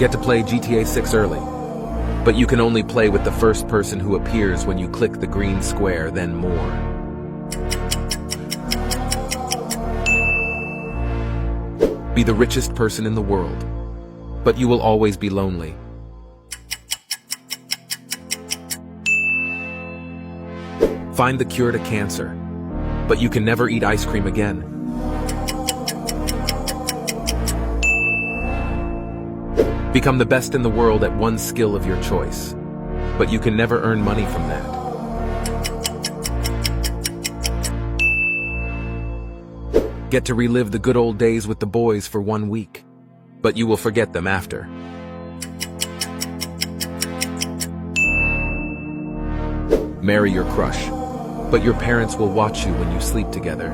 Get to play GTA 6 early, but you can only play with the first person who appears when you click the green square, then more. Be the richest person in the world, but you will always be lonely. Find the cure to cancer, but you can never eat ice cream again. Become the best in the world at one skill of your choice, but you can never earn money from that. Get to relive the good old days with the boys for 1 week, but you will forget them after. Marry your crush, but your parents will watch you when you sleep together.